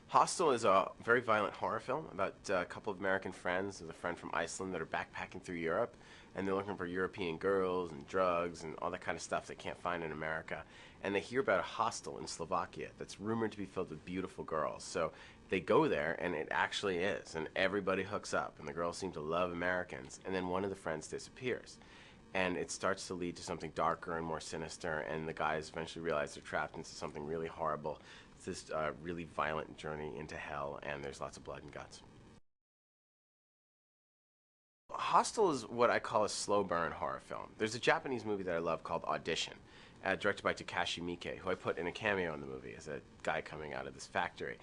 Hostel is a very violent horror film about a couple of American friends. There's a friend from Iceland that are backpacking through Europe, and they're looking for European girls and drugs and all that kind of stuff they can't find in America. And they hear about a hostel in Slovakia that's rumored to be filled with beautiful girls. So they go there, and it actually is, and everybody hooks up, and the girls seem to love Americans. And then one of the friends disappears. And it starts to lead to something darker and more sinister, and the guys eventually realize they're trapped into something really horrible. It's this really violent journey into hell, and there's lots of blood and guts. Hostel is what I call a slow burn horror film. There's a Japanese movie that I love called Audition, directed by Takashi Miike, who I put in a cameo in the movie as a guy coming out of this factory.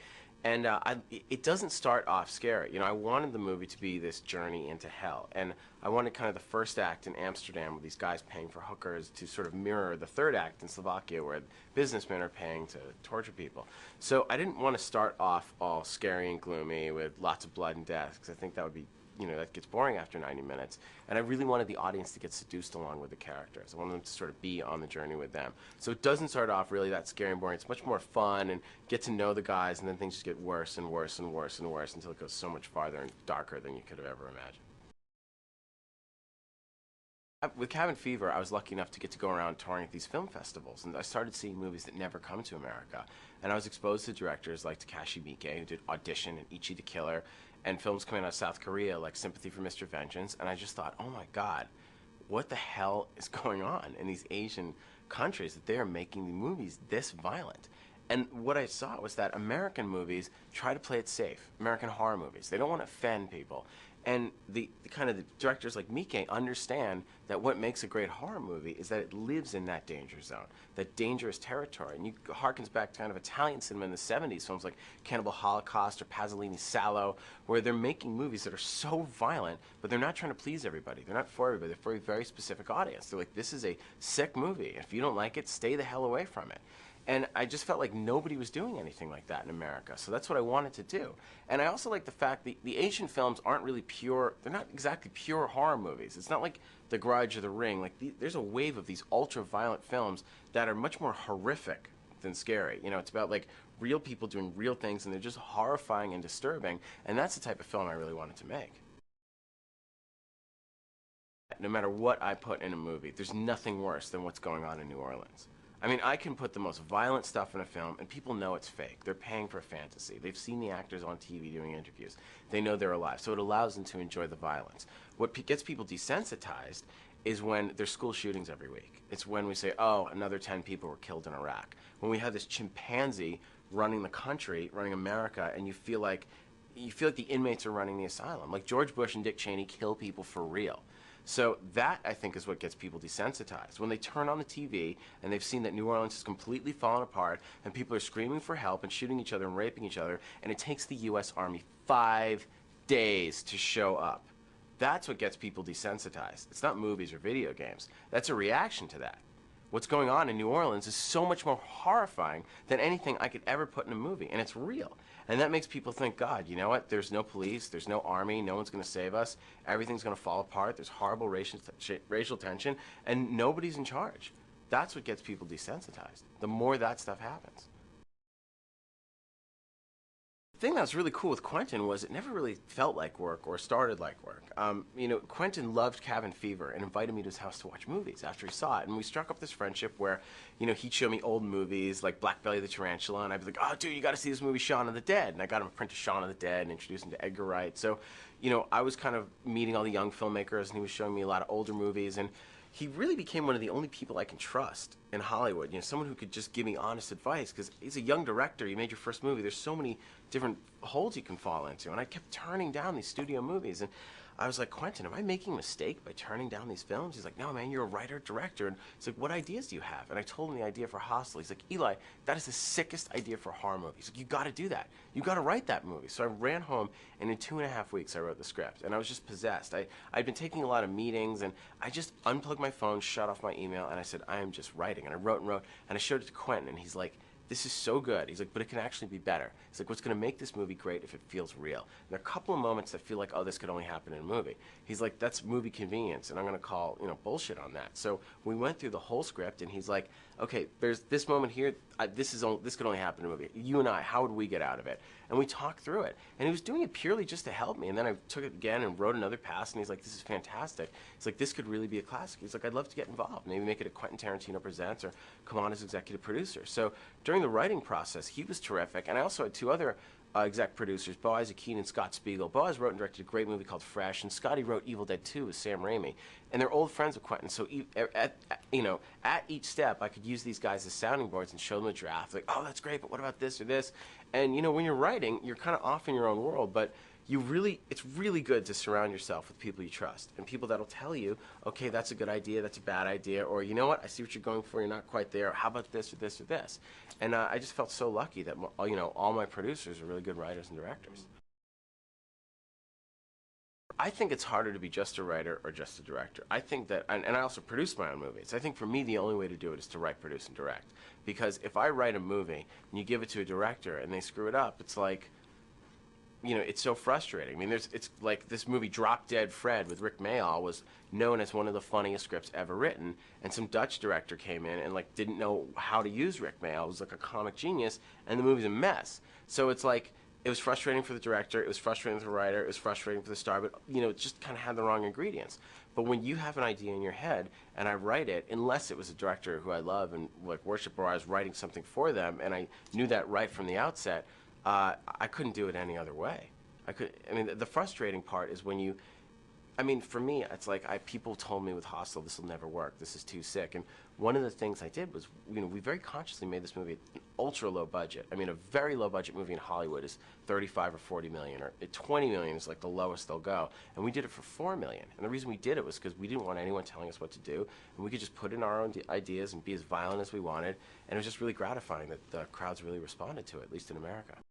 And it doesn't start off scary. You know, I wanted the movie to be this journey into hell. And I wanted kind of the first act in Amsterdam with these guys paying for hookers to sort of mirror the third act in Slovakia where businessmen are paying to torture people. So I didn't want to start off all scary and gloomy with lots of blood and death, because I think that would be, you know, that gets boring after 90 minutes. And I really wanted the audience to get seduced along with the characters. I wanted them to sort of be on the journey with them. So it doesn't start off really that scary and boring. It's much more fun and get to know the guys, and then things just get worse and worse and worse and worse until it goes so much farther and darker than you could have ever imagined. With Cabin Fever, I was lucky enough to get to go around touring at these film festivals, and I started seeing movies that never come to America. And I was exposed to directors like Takashi Miike, who did Audition and Ichi the Killer, and films coming out of South Korea like Sympathy for Mr. Vengeance, and I just thought, oh my God, what the hell is going on in these Asian countries that they are making the movies this violent? And what I saw was that American movies try to play it safe. American horror movies, they don't want to offend people. And the kind of the directors like Miike understand that what makes a great horror movie is that it lives in that danger zone, that dangerous territory. And you harkens back to kind of Italian cinema in the 70s, films like Cannibal Holocaust or Pasolini's Salò, where they're making movies that are so violent, but they're not trying to please everybody. They're not for everybody. They're for a very specific audience. They're like, this is a sick movie. If you don't like it, stay the hell away from it. And I just felt like nobody was doing anything like that in America. So that's what I wanted to do. And I also like the fact that the Asian films aren't really pure, they're not exactly pure horror movies. It's not like The Grudge or The Ring. Like there's a wave of these ultra-violent films that are much more horrific than scary. You know, it's about like real people doing real things, and they're just horrifying and disturbing. And that's the type of film I really wanted to make. No matter what I put in a movie, there's nothing worse than what's going on in New Orleans. I mean, I can put the most violent stuff in a film, and people know it's fake. They're paying for a fantasy. They've seen the actors on TV doing interviews. They know they're alive, so it allows them to enjoy the violence. What gets people desensitized is when there's school shootings every week. It's when we say, oh, another 10 people were killed in Iraq. When we have this chimpanzee running the country, running America, and you feel like the inmates are running the asylum. Like George Bush and Dick Cheney kill people for real. So that, I think, is what gets people desensitized. When they turn on the TV and they've seen that New Orleans has completely fallen apart and people are screaming for help and shooting each other and raping each other, and it takes the U.S. Army 5 days to show up. That's what gets people desensitized. It's not movies or video games. That's a reaction to that. What's going on in New Orleans is so much more horrifying than anything I could ever put in a movie, and it's real. And that makes people think, God, you know what? There's no police, there's no army, no one's going to save us, everything's going to fall apart, there's horrible racial tension, and nobody's in charge. That's what gets people desensitized, the more that stuff happens. The thing that was really cool with Quentin was it never really felt like work or started like work. You know, Quentin loved Cabin Fever and invited me to his house to watch movies after he saw it. And we struck up this friendship where, you know, he'd show me old movies like Black Belly the Tarantula, and I'd be like, oh, dude, you got to see this movie Shaun of the Dead. And I got him a print of Shaun of the Dead and introduced him to Edgar Wright. So, you know, I was kind of meeting all the young filmmakers, and he was showing me a lot of older movies. And he really became one of the only people I can trust in Hollywood. You know, someone who could just give me honest advice, because he's a young director. You made your first movie. There's so many different holes you can fall into, and I kept turning down these studio movies. And I was like, Quentin, am I making a mistake by turning down these films? He's like, no, man, you're a writer, director. And he's like, what ideas do you have? And I told him the idea for Hostel. He's like, Eli, that is the sickest idea for a horror movie. He's like, you got to do that. You got to write that movie. So I ran home, and in 2.5 weeks, I wrote the script. And I was just possessed. I'd been taking a lot of meetings, and I just unplugged my phone, shut off my email, and I said, I am just writing. And I wrote and wrote, and I showed it to Quentin, and he's like, this is so good. He's like, but it can actually be better. He's like, what's going to make this movie great if it feels real? And there are a couple of moments that feel like, oh, this could only happen in a movie. He's like, that's movie convenience, and I'm going to call, bullshit on that. So we went through the whole script, and he's like, okay, there's this moment here. This could only happen in a movie. You and I, how would we get out of it? And we talked through it. And he was doing it purely just to help me. And then I took it again and wrote another pass, and he's like, this is fantastic. He's like, this could really be a classic. He's like, I'd love to get involved. Maybe make it a Quentin Tarantino Presents or come on as executive producer. So during the writing process, he was terrific. And I also had two other exec producers, Boaz Akeen and Scott Spiegel. Boaz wrote and directed a great movie called Fresh, and Scotty wrote Evil Dead 2 with Sam Raimi. And they're old friends of Quentin, so at each step, I could use these guys as sounding boards and show them a draft. Like, oh, that's great, but what about this or this? And when you're writing, you're kind of off in your own world, but it's really good to surround yourself with people you trust and people that'll tell you, okay, that's a good idea, that's a bad idea, or you know what, I see what you're going for, you're not quite there, or how about this or this or this? And I just felt so lucky that all my producers are really good writers and directors. I think it's harder to be just a writer or just a director. I think that, and I also produce my own movies. I think for me, the only way to do it is to write, produce, and direct. Because if I write a movie and you give it to a director and they screw it up, it's like, it's so frustrating. I mean, it's like this movie Drop Dead Fred with Rick Mayall was known as one of the funniest scripts ever written, and some Dutch director came in and like didn't know how to use Rick Mayall. It was like a comic genius, and the movie's a mess. So it's like, it was frustrating for the director, it was frustrating for the writer, it was frustrating for the star, but it just kind of had the wrong ingredients. But when you have an idea in your head and I write it, unless it was a director who I love and like worship, or I was writing something for them and I knew that right from the outset, I couldn't do it any other way. The frustrating part is when for me, it's like people told me with Hostel, this will never work, this is too sick. And one of the things I did was, we very consciously made this movie an ultra low budget. A very low budget movie in Hollywood is 35 or 40 million, or 20 million is like the lowest they'll go. And we did it for 4 million. And the reason we did it was because we didn't want anyone telling us what to do, and we could just put in our own ideas and be as violent as we wanted. And it was just really gratifying that the crowds really responded to it, at least in America.